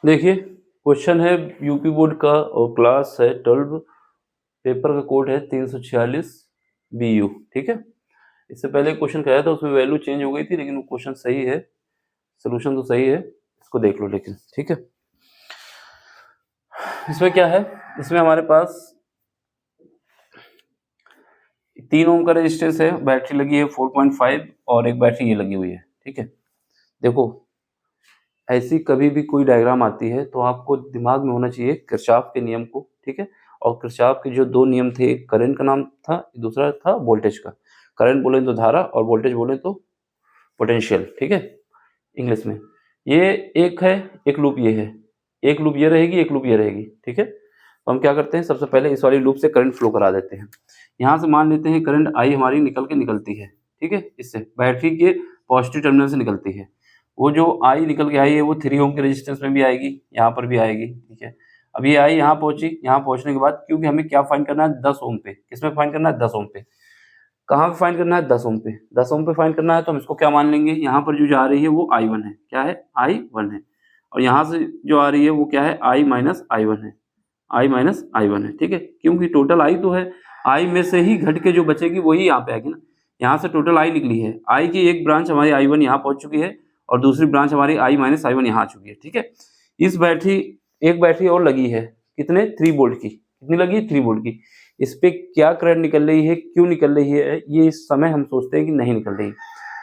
देखिए क्वेश्चन है UP board का और क्लास है 12, पेपर का कोड है 346 BU। ठीक है, इससे पहले क्वेश्चन कराया था उसमें वैल्यू चेंज हो गई थी, लेकिन वो क्वेश्चन सही है, सोल्यूशन तो सही है, इसको देख लो। लेकिन ठीक है, इसमें क्या है, इसमें हमारे पास 3 ओम का रेजिस्टेंस है, बैटरी लगी है 4.5 और एक बैटरी ये लगी हुई है। ठीक है, देखो ऐसी कभी भी कोई डायग्राम आती है तो आपको दिमाग में होना चाहिए किरचॉफ के नियम को। ठीक है, और किरचॉफ के जो 2 नियम थे, एक करंट का नाम था, दूसरा था वोल्टेज का। करंट बोले तो धारा और वोल्टेज बोले तो पोटेंशियल। ठीक है, इंग्लिश में ये एक है, एक लूप ये है, एक लूप ये रहेगी, एक लूप ये रहेगी। ठीक है, तो हम क्या करते हैं, सबसे पहले इस वाली लूप से करंट फ्लो करा देते हैं। यहाँ से मान लेते हैं करंट आई हमारी निकलती है। ठीक है, इससे बैटरी के पॉजिटिव टर्मिनल से निकलती है। वो जो आई निकल के आई है वो 3 ओम के रेजिस्टेंस में भी आएगी, यहाँ पर भी आएगी। ठीक है, अब ये आई यहाँ पहुंची, यहाँ पहुंचने के बाद क्योंकि हमें क्या फाइंड करना है, 10 ओम पे। किसमें फाइंड करना है, 10 ओम पे। कहाँ पे फाइंड करना है, 10 ओम पे। 10 ओम पे फाइंड करना है तो हम इसको क्या मान लेंगे, यहाँ पर जो जा रही है वो I1 है। क्या है, I1 है। और यहाँ से जो आ रही है वो क्या है, I माइनस I1 है। I माइनस I1 है। ठीक है, क्योंकि टोटल I तो है, I में से ही घट के जो बचेगी वही यहाँ पे आएगी ना। यहाँ से टोटल I निकली है, I की एक ब्रांच हमारी I1 यहाँ पहुँच चुकी है और दूसरी ब्रांच हमारी I माइनस I1 यहाँ आ चुकी है। ठीक है, इस बैटरी, एक बैटरी और लगी है, कितने, 3 वोल्ट की। कितनी लगी, 3 वोल्ट की। इस पे क्या करंट निकल रही है, क्यों निकल रही है, ये इस समय हम सोचते हैं कि नहीं निकल रही।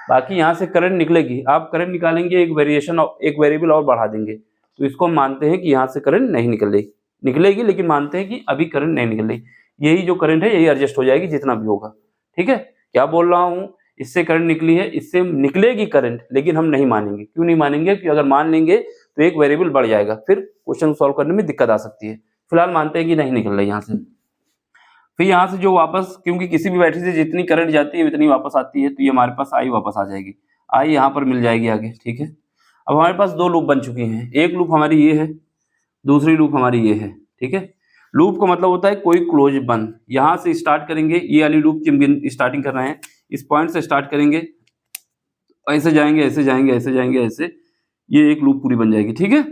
बाकी यहाँ से करंट निकलेगी, आप करंट निकालेंगे, एक वेरिएशन, एक वेरिएबल और बढ़ा देंगे, तो इसको हम मानते हैं कि यहाँ से करंट नहीं निकल रही। निकलेगी लेकिन मानते हैं कि अभी करंट नहीं निकल रही। यही जो करंट है यही एडजस्ट हो जाएगी जितना भी होगा। ठीक है, क्या बोल रहा हूँ, इससे करंट निकली है, इससे निकलेगी करंट, लेकिन हम नहीं मानेंगे। क्यों नहीं मानेंगे, क्योंकि अगर मान लेंगे तो एक वेरिएबल बढ़ जाएगा, फिर क्वेश्चन सॉल्व करने में दिक्कत आ सकती है। फिलहाल मानते हैं कि नहीं निकल रही यहाँ से। फिर यहाँ से जो वापस, क्योंकि किसी भी बैटरी से जितनी करंट जाती है उतनी वापस आती है, तो ये हमारे पास आई वापस आ जाएगी, आई यहाँ पर मिल जाएगी आगे। ठीक है, अब हमारे पास 2 लूप बन चुकी हैं, एक लूप हमारी ये है, दूसरी लूप हमारी ये है। ठीक है, लूप का मतलब होता है कोई क्लोज बंद। यहाँ से स्टार्ट करेंगे, ये वाली लूप की हम स्टार्टिंग कर रहे हैं, इस पॉइंट से स्टार्ट करेंगे, ऐसे जाएंगे, ऐसे जाएंगे, ऐसे जाएंगे, ऐसे, ये एक लूप पूरी बन जाएगी। ठीक है,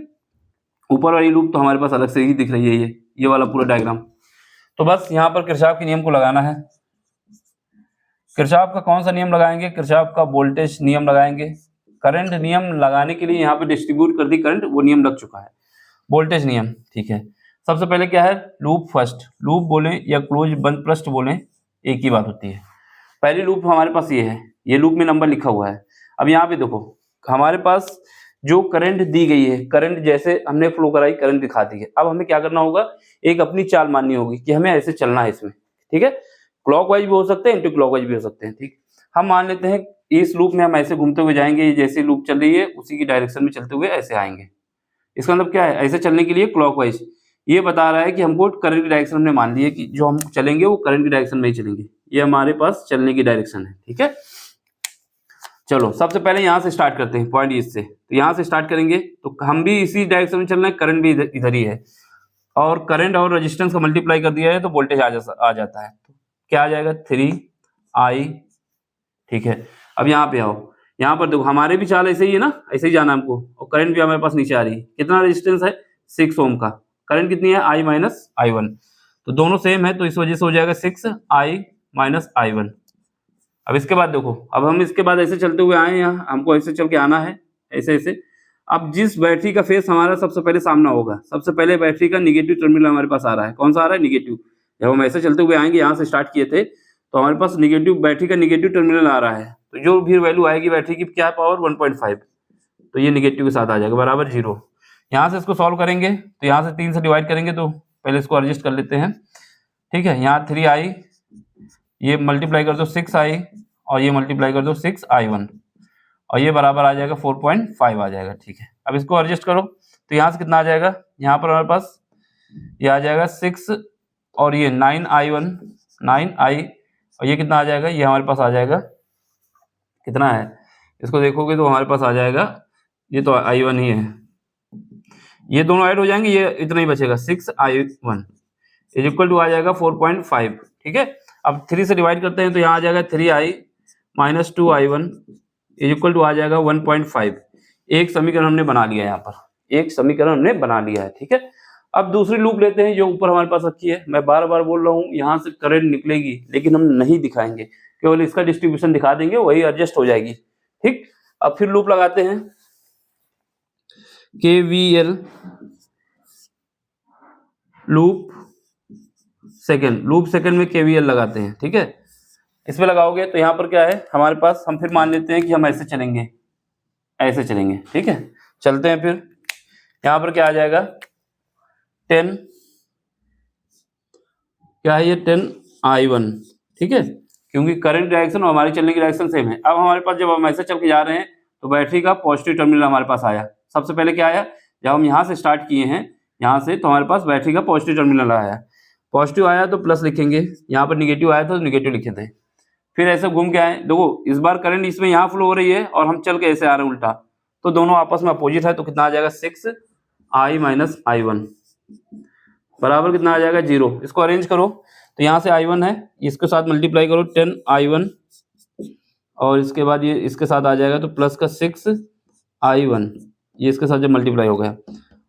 ऊपर वाली लूप तो हमारे पास अलग से ही दिख रही है, ये वाला पूरा डायग्राम। तो बस यहाँ पर किरचॉफ के नियम को लगाना है। किरचॉफ का कौन सा नियम लगाएंगे, किरचॉफ का वोल्टेज नियम लगाएंगे। करंट नियम लगाने के लिए यहाँ पे डिस्ट्रीब्यूट कर दी करंट, वो नियम लग चुका है। वोल्टेज नियम, ठीक है, सबसे पहले क्या है, लूप फर्स्ट। लूप बोले या क्लोज बंद पृष्ठ बोले, एक ही बात होती है। पहली लूप हमारे पास ये है, ये लूप में नंबर लिखा हुआ है। अब यहाँ पे देखो हमारे पास जो करंट दी गई है, करंट जैसे हमने फ्लो कराई, करंट दिखा दी है। अब हमें क्या करना होगा, एक अपनी चाल माननी होगी कि हमें ऐसे चलना है इसमें। ठीक है, क्लॉकवाइज भी हो सकते हैं, एंटी क्लॉकवाइज भी हो सकते हैं। ठीक, हम मान लेते हैं इस लूप में हम ऐसे घूमते हुए जाएंगे, जैसे लूप चल रही है उसी की डायरेक्शन में चलते हुए ऐसे आएंगे। इसका मतलब क्या है, ऐसे चलने के लिए क्लॉकवाइज, ये बता रहा है कि हमको करंट की डायरेक्शन हमने मान ली है कि जो हम चलेंगे वो करंट की डायरेक्शन में ही चलेंगे, ये हमारे पास चलने की डायरेक्शन है। ठीक है, चलो सबसे पहले यहाँ से स्टार्ट करते हैं, पॉइंट इससे, तो यहाँ से स्टार्ट करेंगे तो हम भी इसी डायरेक्शन में चल रहे हैं, करंट भी इधर ही है, और करंट और रेजिस्टेंस का मल्टीप्लाई कर दिया है तो वोल्टेज आ जाता है। तो क्या आ जाएगा, 3I। ठीक है, अब यहाँ पे आओ, यहाँ पर देखो हमारे भी चाल ऐसे ही है ना, ऐसे ही जाना हमको, और करंट भी हमारे पास नीचे आ रही है। कितना रेजिस्टेंस है, 6 ओम का। करंट कितनी है, I माइनस I1, तो दोनों सेम है तो इस वजह से हो जाएगा 6I माइनस I1। अब इसके बाद देखो, अब हम इसके बाद ऐसे चलते हुए आए, यहाँ हमको ऐसे चल के आना है, ऐसे ऐसे। अब जिस बैटरी का फेस हमारा सबसे पहले सामना होगा, सबसे पहले बैटरी का निगेटिव टर्मिनल हमारे पास आ रहा है। कौन सा आ रहा है, निगेटिव। जब हम ऐसे चलते हुए आएंगे, यहाँ से स्टार्ट किए थे तो हमारे पास निगेटिव, बैटरी का निगेटिव टर्मिनल आ रहा है, तो जो भी वैल्यू आएगी बैटरी की, क्या पावर 1.5, तो ये निगेटिव के साथ आ जाएगा, बराबर 0। यहाँ से इसको सॉल्व करेंगे तो यहाँ से 3 से डिवाइड करेंगे, तो पहले इसको एडजस्ट कर लेते हैं। ठीक है, यहाँ 3I, ये मल्टीप्लाई कर दो 6I, और ये मल्टीप्लाई कर दो 6I1, और ये बराबर आ जाएगा 4.5 आ जाएगा। ठीक है, अब इसको एडजस्ट करो तो यहाँ से कितना आ जाएगा, यहाँ पर हमारे पास ये आ जाएगा 6 और ये 9I1, 9I, और ये कितना आ जाएगा, ये हमारे पास आ जाएगा, कितना है, इसको देखोगे तो हमारे पास आ जाएगा, ये तो I1 ही है, ये दोनों ऐड हो जाएंगे, ये इतना ही बचेगा, 6I1 इज इक्वल टू आ जाएगा 4.5। ठीक है, अब 3 से डिवाइड करते हैं तो यहाँ आ जाएगा 3I minus 2I1 is equal to आ जाएगा 1.5। एक समीकरण हमने बना लिया यहाँ पर, एक समीकरण हमने बना लिया है। ठीक है, अब दूसरी लूप लेते हैं जो ऊपर हमारे पास रखी है। मैं बार बार बोल रहा हूँ यहाँ से करंट निकलेगी, लेकिन हम नहीं दिखाएंगे, केवल इसका डिस्ट्रीब्यूशन दिखा देंगे, वही एडजस्ट हो जाएगी। ठीक, अब फिर लूप लगाते हैं, KVL लूप सेकंड में KVL लगाते हैं। ठीक है, इसमें लगाओगे तो यहाँ पर क्या है हमारे पास, हम फिर मान लेते हैं कि हम ऐसे चलेंगे। ठीक है, चलते हैं। फिर यहाँ पर क्या आ जाएगा, 10, क्या है ये 10I1। ठीक है, क्योंकि करंट डायरेक्शन और हमारी चलने की डायरेक्शन सेम है। अब हमारे पास जब हम ऐसे चल के जा रहे हैं तो बैटरी का पॉजिटिव टर्मिनल हमारे पास आया। सबसे पहले क्या आया, जब हम यहाँ से स्टार्ट किए हैं यहाँ से, तो हमारे पास बैटरी का पॉजिटिव टर्मिनल आया। पॉजिटिव आया तो प्लस लिखेंगे, यहाँ पर निगेटिव आया था तो निगेटिव लिखे थे। फिर ऐसे घूम के आए, देखो इस बार करंट इसमें यहाँ फ्लो हो रही है और हम चल के ऐसे आ रहे हैं उल्टा, तो दोनों आपस में अपोजिट है, तो कितना आ जाएगा 6I - I1 बराबर कितना आ जाएगा 0। इसको अरेंज करो तो यहाँ से I1 है, इसके साथ मल्टीप्लाई करो 10I1 और इसके बाद ये इसके साथ आ जाएगा तो प्लस का 6I1, ये इसके साथ जब मल्टीप्लाई हो गया,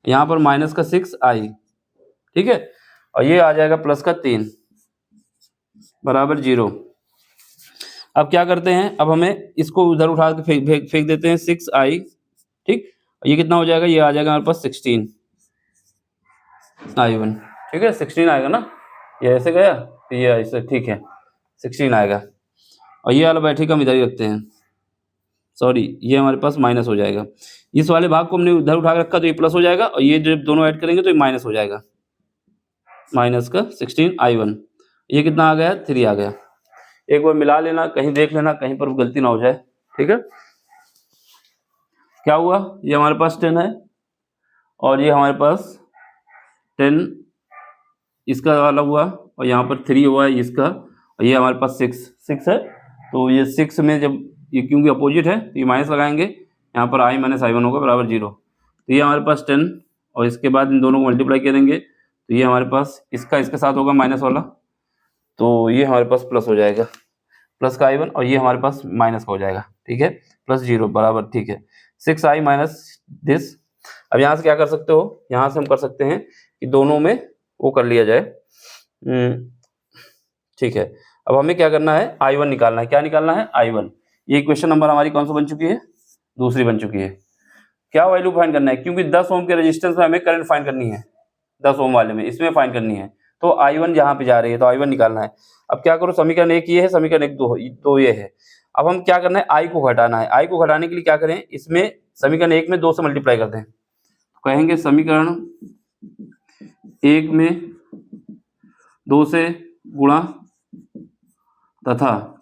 यहाँ पर माइनस का 6I। ठीक है, और ये आ जाएगा प्लस का 3 बराबर 0। अब क्या करते हैं, अब हमें इसको उधर उठा के फेंक देते हैं 6I। ठीक, ये कितना हो जाएगा, ये आ जाएगा हमारे पास 16I1। ठीक है, 16 आएगा ना, ये ऐसे गया तो ये ऐसे, ठीक है 16 आएगा। और ये वाला बैटरी का हम इधर ही रखते हैं, सॉरी ये हमारे पास माइनस हो जाएगा। इस वाले भाग को हमने उधर उठा के रखा तो ये प्लस हो जाएगा, और ये जब दोनों ऐड करेंगे तो ये माइनस हो जाएगा, माइनस का 16I1। ये कितना आ गया, 3 आ गया। एक बार मिला लेना, कहीं देख लेना कहीं पर गलती ना हो जाए। ठीक है, क्या हुआ, ये हमारे पास 10 है और ये हमारे पास 10 इसका वाला हुआ, और यहाँ पर 3 हुआ है इसका, और ये हमारे पास 6 है। तो ये 6 में जब ये क्योंकि अपोजिट है तो ये माइनस लगाएंगे, यहाँ पर I - I1 होगा बराबर 0। तो ये हमारे पास 10 और इसके बाद इन दोनों को मल्टीप्लाई करेंगे तो ये हमारे पास इसका इसके साथ होगा माइनस वाला, तो ये हमारे पास प्लस हो जाएगा, प्लस का I1, और ये हमारे पास माइनस का हो जाएगा। ठीक है, प्लस 0 बराबर, ठीक है 6I माइनस दिस। अब यहाँ से क्या कर सकते हो, यहाँ से हम कर सकते हैं कि दोनों में वो कर लिया जाए। ठीक है, अब हमें क्या करना है, I1 निकालना है। क्या निकालना है, I1। ये इक्वेशन नंबर हमारी कौन सा बन चुकी है, दूसरी बन चुकी है। क्या वैल्यू फाइंड करना है, क्योंकि 10 ओम के रेजिस्टेंस में हमें करंट फाइंड करनी है, 10 ओम वाले में इसमें फाइंड करनी है, तो I1 जहाँ पे जा रही है तो I1 निकालना है। अब क्या करो, समीकरण 1 ये है, समीकरण 1 2 ये है। अब हम क्या करना है, I को घटाना है। I को घटाने के लिए क्या करें, इसमें समीकरण 1 में 2 से मल्टीप्लाई कर दें, तो कहेंगे समीकरण 1 में 2 से गुणा तथा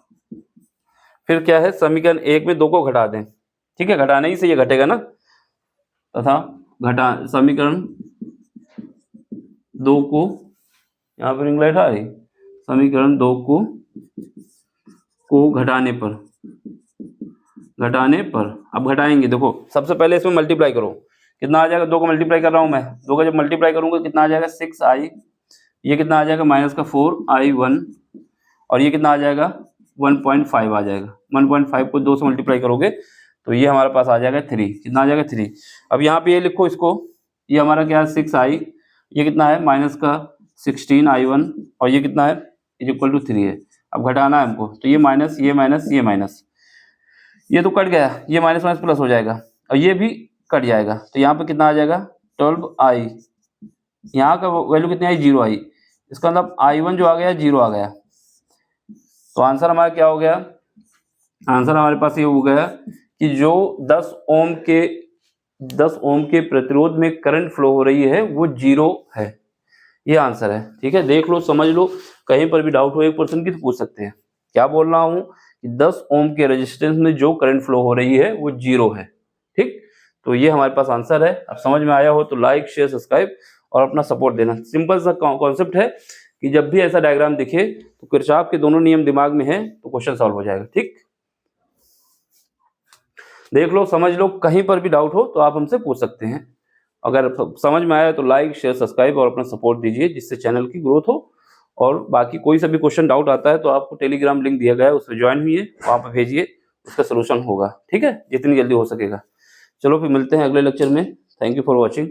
फिर क्या है, समीकरण 1 में 2 को घटा दें। ठीक है, घटाने ही से ये घटेगा ना, तथा घटा समीकरण 2 को, यहाँ पर इंग्लाइट आ रही, समीकरण 2 को घटाने पर अब घटाएंगे, देखो सबसे पहले इसमें मल्टीप्लाई करो, कितना आ जाएगा, 2 को मल्टीप्लाई कर रहा हूं मैं, 2 का जब मल्टीप्लाई करूंगा कितना आ जाएगा 6I, ये कितना आ जाएगा माइनस का 4I1, और ये कितना आ जाएगा 1.5 आ जाएगा। 1.5 को 2 से मल्टीप्लाई करोगे तो ये हमारे पास आ जाएगा 3, कितना आ जाएगा 3। अब यहाँ पे ये लिखो इसको, ये हमारा क्या है 6I, ये कितना है माइनस का 16I1, और ये कितना है इज इक्वल टू 3 है। अब घटाना है हमको, तो ये माइनस ये माइनस ये माइनस, ये तो कट गया, ये माइनस माइनस प्लस हो जाएगा, और ये भी कट जाएगा, तो यहाँ पे कितना आ जाएगा 12I। यहाँ का वैल्यू कितनी आई 0I, इसका मतलब I1 जो आ गया 0 आ गया। तो आंसर हमारा क्या हो गया, आंसर हमारे पास ये हो गया कि जो 10 ओम के प्रतिरोध में करंट फ्लो हो रही है वो 0 है। ये आंसर है। ठीक है, देख लो समझ लो, कहीं पर भी डाउट हो 1% की तो पूछ सकते हैं। क्या बोल रहा हूँ कि 10 ओम के रेजिस्टेंस में जो करंट फ्लो हो रही है वो 0 है। ठीक, तो ये हमारे पास आंसर है। अब समझ में आया हो तो लाइक शेयर सब्सक्राइब और अपना सपोर्ट देना। सिंपल सा कॉन्सेप्ट है कि जब भी ऐसा डायग्राम दिखे तो किरचॉफ के दोनों नियम दिमाग में है तो क्वेश्चन सॉल्व हो जाएगा। ठीक, देख लो समझ लो, कहीं पर भी डाउट हो तो आप हमसे पूछ सकते हैं। अगर समझ में आया तो लाइक शेयर सब्सक्राइब और अपना सपोर्ट दीजिए, जिससे चैनल की ग्रोथ हो। और बाकी कोई सा भी क्वेश्चन डाउट आता है तो आपको टेलीग्राम लिंक दिया गया है, उसमें ज्वाइन हुई है, वहाँ पर भेजिए, उसका सोल्यूशन होगा। ठीक है, जितनी जल्दी हो सकेगा। चलो फिर मिलते हैं अगले लेक्चर में। Thank you for watching.